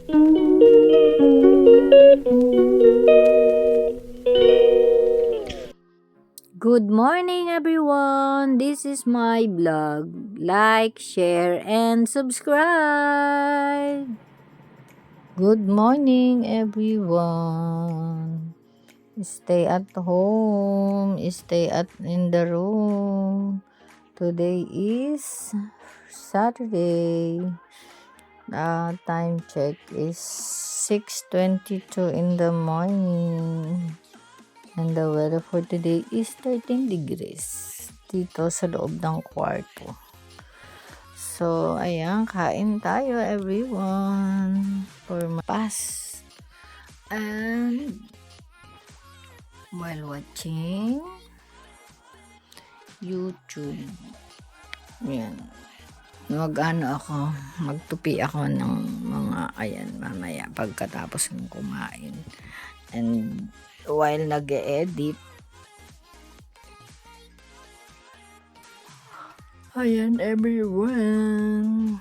Good morning, everyone. This is my blog. Like, share, and subscribe. Good morning, everyone. Stay at home. Stay in the room. Today is Saturday. Time check is 6:22 in the morning. And the weather for today is 13 degrees dito sa loob ng kwarto. So, ayan, kain tayo everyone for my pass. And while watching YouTube, ayan, magtupi ako ng mga, ayan, mamaya pagkatapos ng kumain. And while nag-edit, ayan everyone,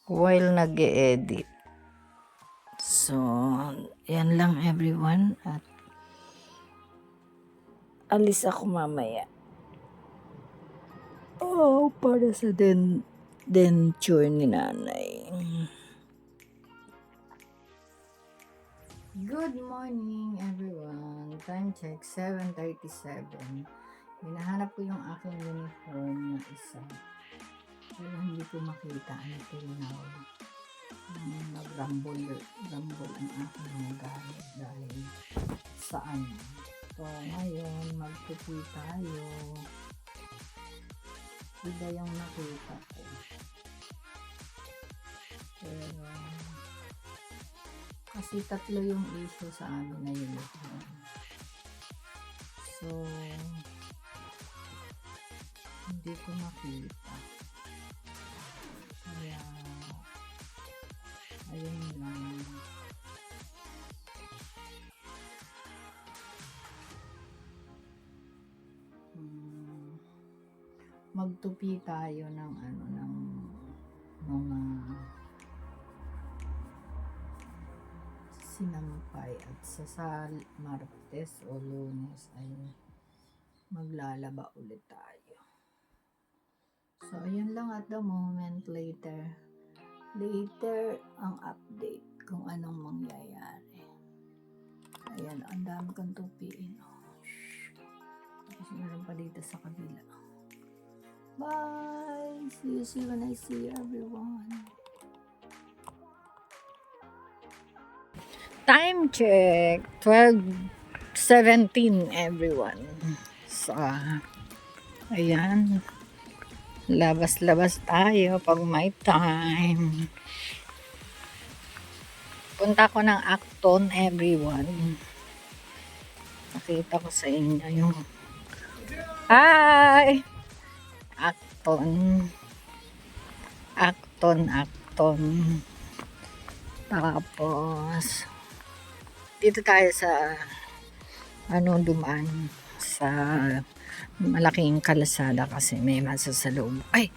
while nag-edit. So, yan lang everyone, at alis ako mamaya. Para sa denture ni nanay. Good morning everyone. Time check 7:37. Hinahanap ko yung aking uniform na isa. Pero hindi ko makita until now. Nagrambol ang aking nagamit dahil saan. So ngayon magtupi tayo. Iba yung nakita ko. Pero kasi tatlo yung issue sa amin na uniform. So hindi ko makita. Kaya ayun lang. Magtupi tayo ng mga sinampay, at sa Martes o Lunes ay maglalaba ulit tayo. So ayun lang at the moment. Later ang update kung anong mangyayari. Ayan, ang dami kong tupiin. Kasi meron pa dito sa kabila. Bye! See you when I see you, everyone. Time check 12:17 everyone. So, ayan. Labas tayo pag may time. Punta ko ng Acton everyone. Nakita ko sa inyo yung hi! Acton. Tapos dito tayo sa dumaan sa malaking kalsada kasi may masasalubong. Ay!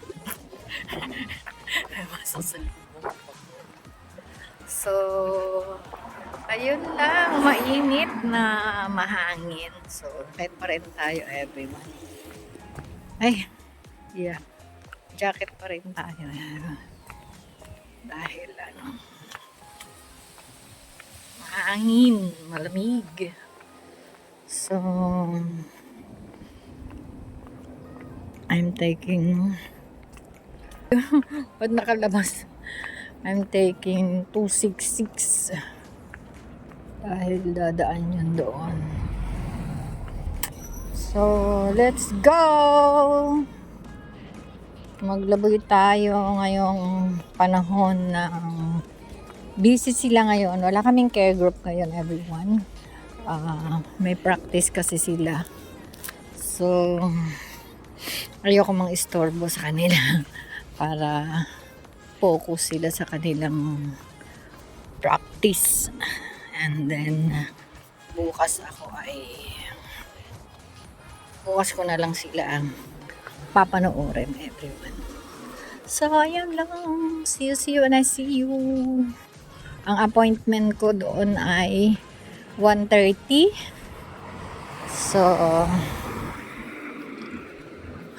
May masasalubong. So, ayun lang, mainit na mahangin. So, kahit pa rin tayo everyone. Ay, yeah. Jacket pa rin tayo. Dahil mahangin, malamig. So, I'm taking ba't nakalabas? I'm taking 266 dahil dadaan yun doon. So, let's go! Maglabay tayo ngayong panahon na busy sila ngayon. Wala kaming care group ngayon everyone. May practice kasi sila. So, ayoko mang istorbo sa kanila para focus sila sa kanilang practice. And then, bukas ako ay Bukas ko na lang sila ang papanoorin, everyone. So, ayan lang. See you when I see you. Ang appointment ko doon ay 1:30. So,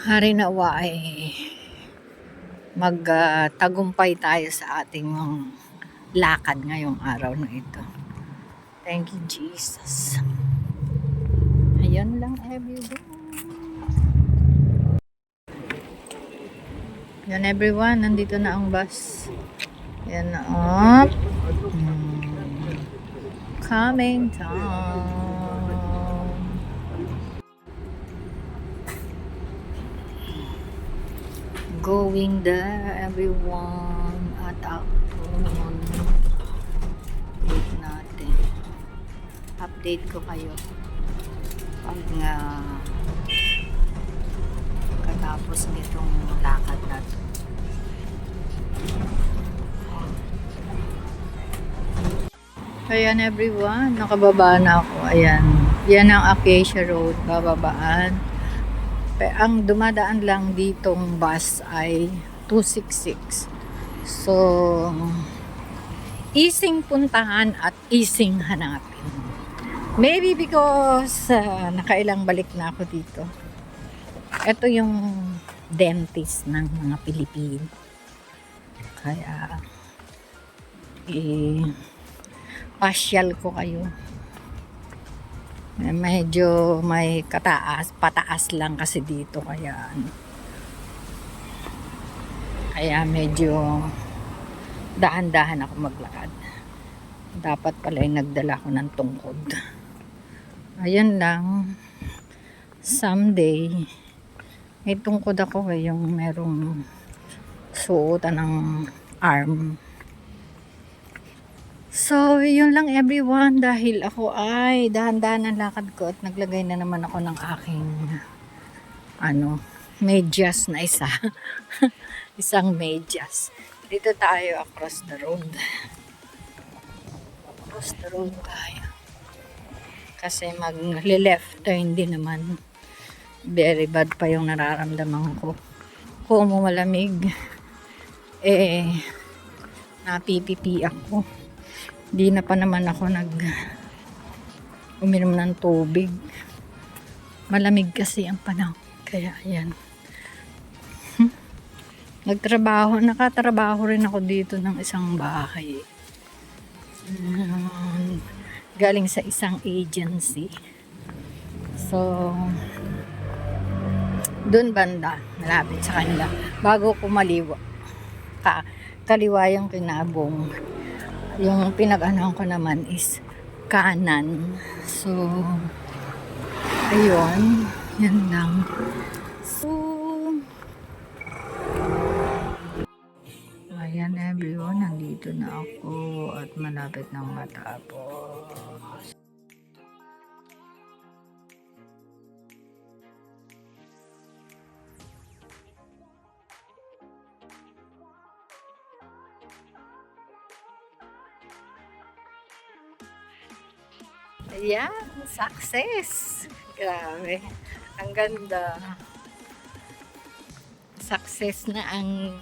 hari nawa ay magtagumpay tayo sa ating lakad ngayong araw na ito. Thank you, Jesus. Ayan lang, everyone. Yan, everyone. Nandito na ang bus. Yan na. Coming down. Going there, everyone. At update natin. Update ko kayo pag katapos nitong lakad natin. Ayan, everyone, nakababa na ako. Ayan, yan ang Acacia Road, bababaan. Ang dumadaan lang ditong bus ay 266. So, easing puntahan at easing hanapin. Maybe because nakailang balik na ako dito. Ito yung dentist ng mga Pilipino. Kaya, pasyal ko kayo. Medyo may pataas lang kasi dito. Kaya medyo dahan-dahan ako maglakad. Dapat pala ay nagdala ko ng tungkod. Ayan lang. Someday, may tungkod ako yung merong suotan ng arm. So, yun lang everyone, dahil ako ay dahan-dahan ang lakad ko at naglagay na naman ako ng aking medyas na isa. Isang medyas. Dito tayo across the road. Across the road tayo. Kasi mag-left turn din naman. Very bad pa yung nararamdaman ko. Kung malamig, napipipi ako. Di na pa naman ako uminom ng tubig. Malamig kasi ang panahon. Kaya ayan. Nakatrabaho rin ako dito ng isang bahay. Galing sa isang agency. So, doon banda, malapit sa kanila. Bago kumaliwa. Kaliwa yung kinabong. Yung pinag-anahan ko naman is kanan. So, ayun. Yan lang. So, ayan everyone. Nandito na ako at malapit nang matapos. Ayan, success. Grabe. Ang ganda. Success na ang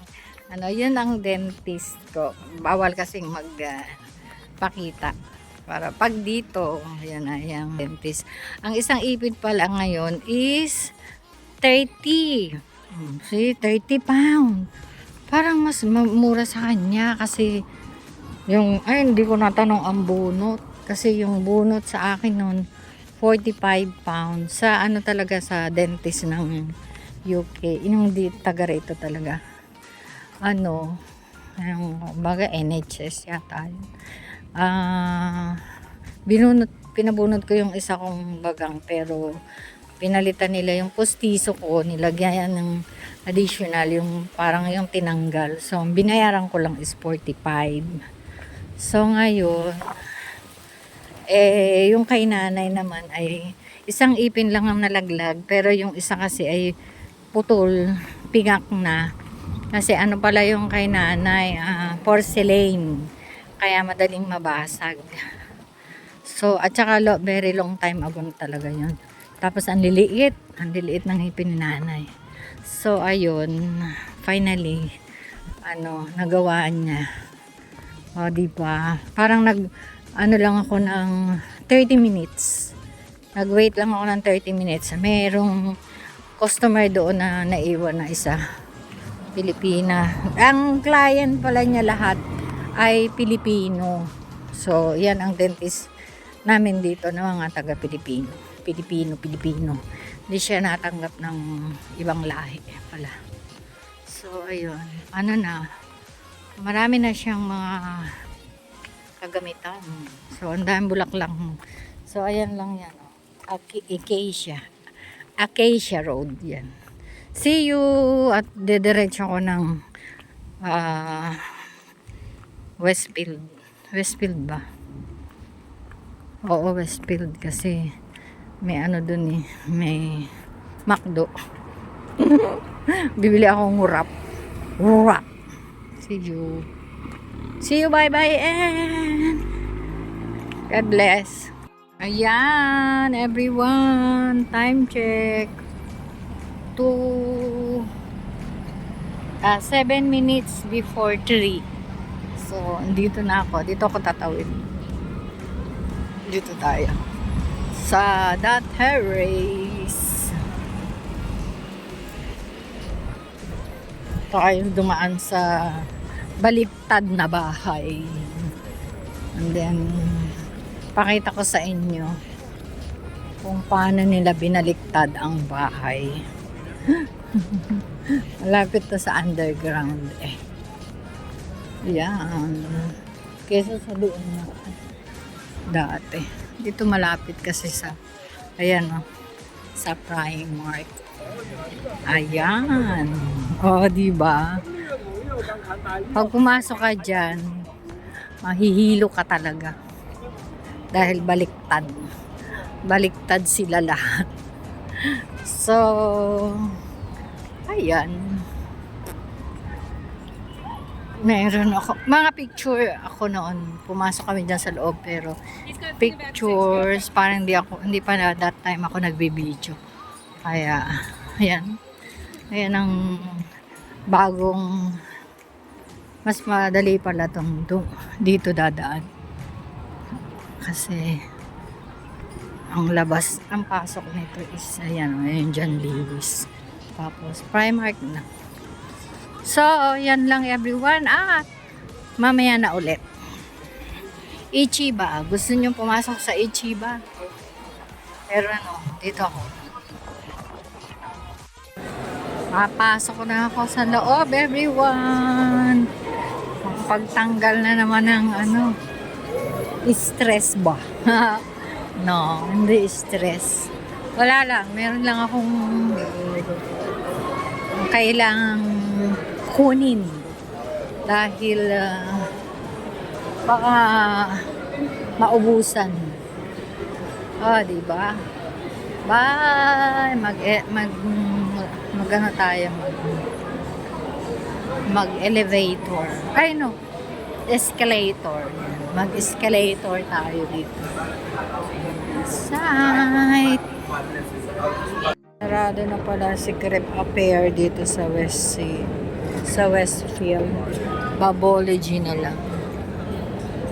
yun ang dentist ko. Bawal kasing magpakita. Para pag dito, ayan na yung dentist. Ang isang ipit pala ngayon is 30. See, 30 pound. Parang mas mura sa kanya kasi hindi ko natanong ang bunot. Kasi yung bunot sa akin noon 45 pounds sa talaga sa dentist ng UK. Yung taga rito talaga. Yung baga NHS yata. Pinabunot ko yung isa kong bagang pero pinalitan nila yung postiso ko, nilagyan ng additional yung parang yung tinanggal. So binayaran ko lang is 45. So ngayon yung kay nanay naman ay isang ipin lang ang nalaglag pero yung isa kasi ay putol, pigak na kasi pala yung kay nanay porcelain kaya madaling mabasag. So at saka very long time ago talaga yun, Tapos ang liliit ng ngipin ni nanay. So ayun, finally nagawa niya. O di ba? Parang lang ako ng 30 minutes. Nag-wait lang ako ng 30 minutes. Merong customer doon na naiwan na isa. Pilipina. Ang client pala niya lahat ay Pilipino. So, yan ang dentist namin dito na mga taga-Pilipino. Pilipino. Hindi siya natanggap ng ibang lahi pala. So, ayun. Marami na siyang mga kagamitan. So, ang daming bulaklak. So, ayan lang yan. Acacia Road yan. See you at dediretso ko ng Westfield ba? Oo, Westfield kasi may dun eh, may McDo. Bibili akong wrap. See you, bye and God bless. Ayan, everyone, time check. 7 minutes before 3. So, dito na ako. Dito ako tatawid. Dito tayo. Sa that terrace. Tayo dumaan sa baliktad na bahay. And then, pakita ko sa inyo kung paano nila binaliktad ang bahay. Malapit to sa underground eh. Yan. Kesa sa doon na dati. Dito malapit kasi sa sa Primark. Ayan. O, diba? Pag pumasok ka dyan, mahihilo ka talaga. Dahil baliktad. Baliktad sila lahat. So, ayan. Meron ako. Mga picture ako noon. Pumasok kami dyan sa loob. Pero, pictures, parang hindi pa na that time ako nagbibideo. Kaya, ayan. Ayan ang bagong, mas madali pala dito dadaan. Kasi, ang pasok nito is, ayan John Lewis. Tapos, Primark na. So, yan lang everyone. Mamaya na ulit. Ichiba. Gusto nyo pumasok sa Ichiba? Pero dito ako. Papasok na ako sa loob, everyone. Pagtanggal na naman ng stress ba? No, hindi stress. Wala lang. Meron lang akong kailangang kunin. Dahil baka maubusan. Diba? Bye! Mag-elevator. Escalator. Mag-escalator tayo dito. Side. Sarado na pala si Crep Affair dito sa Westfield. Babology na lang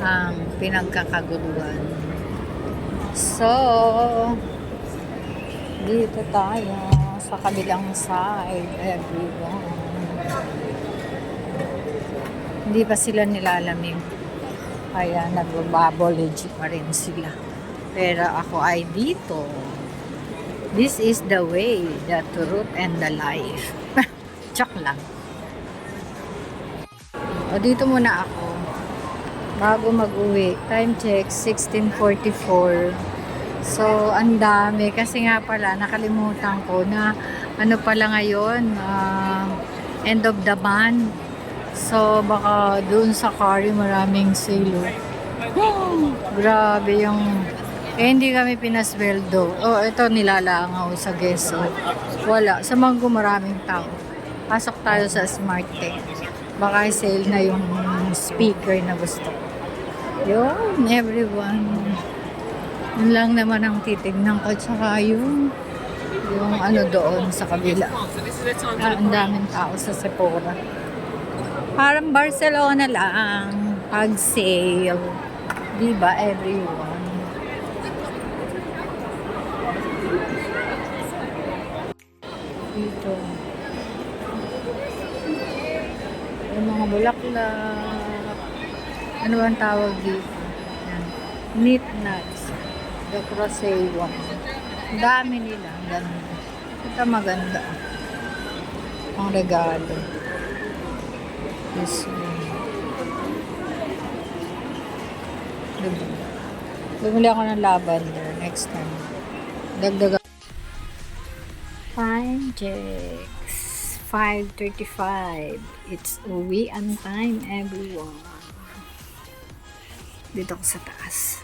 ang pinagkakaguluhan. So, dito tayo sa kabilang side, everyone. Hindi pa sila nilalamig. Kaya nagbabology pa rin sila. Pero ako ay dito. This is the way, the truth, and the life. Chak lang. Dito muna ako. Bago mag-uwi. Time check, 16:44. So, ang dami. Kasi nga pala, nakalimutan ko na pala ngayon, end of the month. So, baka doon sa Kari maraming sale. Grabe yung... hindi kami pinasweldo. Ito nilalangaw sa Geso. Wala. Sa Manggo maraming tao. Pasok tayo sa Smart Tech. Baka sale na yung speaker na gusto. Yun, everyone. Yun lang naman ang titignan ko. Tsaka yung ano doon sa kabila. Ang daming tao sa Sephora. Parang Barcelona lang. Pag sale. Diba everyone? Dito. Yung mga bulaklak. Ano ang tawag dito? Yan. Knit nuts. The crochet one. Ang dami nila. Ang ganda. Ito maganda. Ang regalo. This one. Diba? Bumili ako ng lavender next time. Dagdagan. Time checks. 5:35. It's uwian time, everyone. Dito ako sa taas.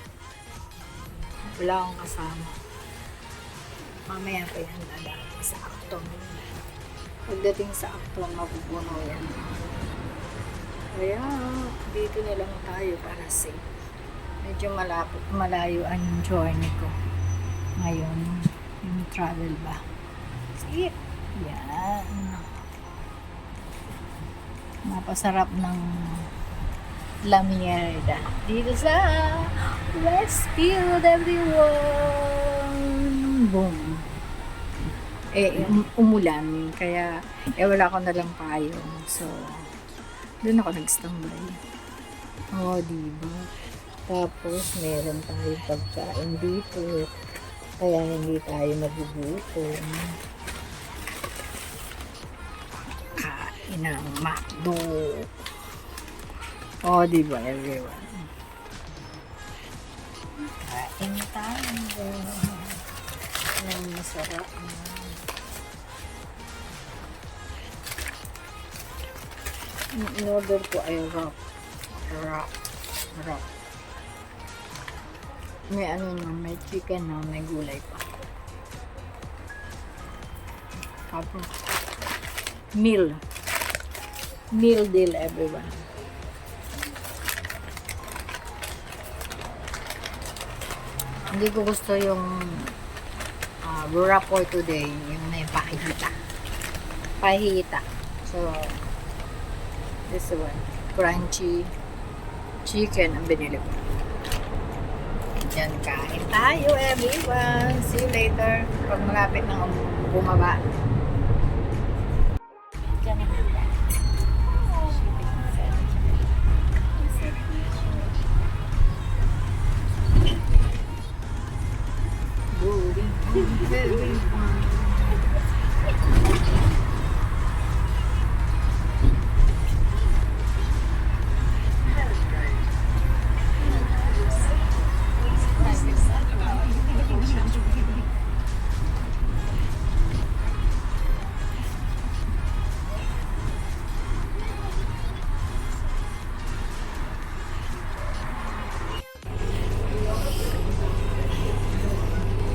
Wala akong kasama. Mamaya pa yan dadaan sa Acton. Pagdating sa Acton, mapupuno yan. Kaya, dito na lang tayo para safe. Medyo malayo ang journey ko. Ngayon, yung travel ba? Sige. Yan. Napasarap ng La Mierda. Dito sa Westfield, everyone. Boom. Umulan. Kaya, wala ko na lang payong. So, doon ako nag-standby. Diba? Tapos, meron tayong pagkain dito. Kaya, hindi tayo magugutom. Kain ng McDo. Diba, everyone? Kain tayo. Yan, masarap na. In-order ko ay wrap. May ano na, may chicken na, may gulay pa. Tapos, meal deal, everyone. Hindi ko gusto yung wrap for today, yung may pahita. So, this one, crunchy chicken ang binili ko. Yan, kain tayo, everyone. See you later. Pag malapit na bumaba.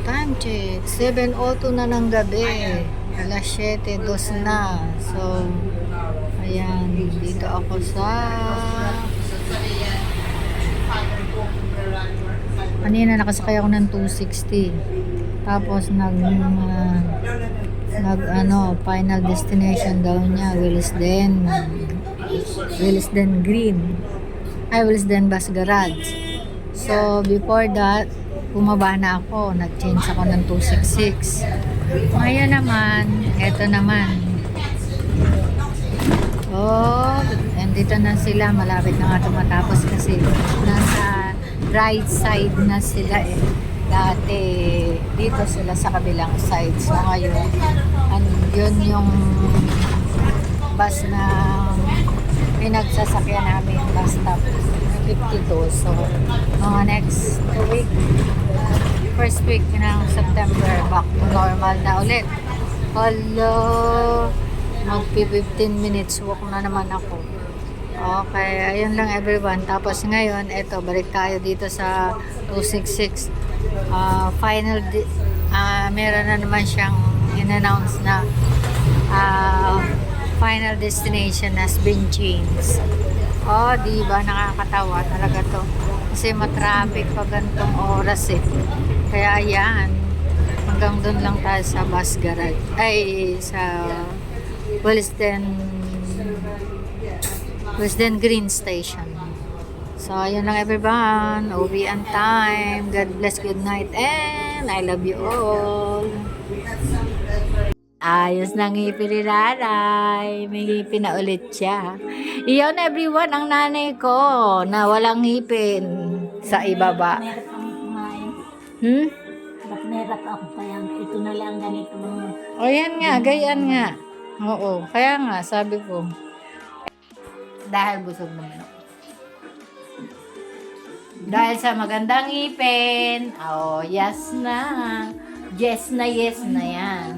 Time check. 7:02 na ng gabi. Alas 7:02 na. So, ayan. Dito ako sa... Kanina nakasakay ako ng 260. Tapos final destination daw niya, Willesden Green. Willesden Bus Garage. So, before that, bumaba na ako. Nag-change ako ng 266. Ngayon naman, eto naman. Andito na sila. Malapit na nga tumatapos kasi nasa right side na sila eh. Dati, dito sila sa kabilang side. So ngayon, yun yung bus na pinagsasakyan namin bus stop 52. So, mga next week, first week ng September, back to normal na ulit. Hello, mag-15 minutes walk na naman ako. Okay, ayun lang everyone. Tapos ngayon, eto, balik tayo dito sa 266. Meron na naman siyang in-announce na final destination has been changed. Diba? Nakakatawa talaga to. Kasi matraffic pa gantong oras eh. Kaya ayan, hanggang doon lang tayo sa bus garage. Ay, sa Western Green Station. So, ayun lang everyone. Uwian time. God bless, good night, and I love you all. Ayos na ngipin ni nanay. May ngipin na ulit siya. Iyon everyone, ang nanay ko na walang ngipin sa ibaba. Meron akong kumain. Hmm? Meron ako kaya ito na lang ganito. O yan nga, gayaan nga. Oo, kaya nga, sabi ko. Dahil busog naman ako. Dahil sa magandang ngipin. Oh, yes na. Yes na yan.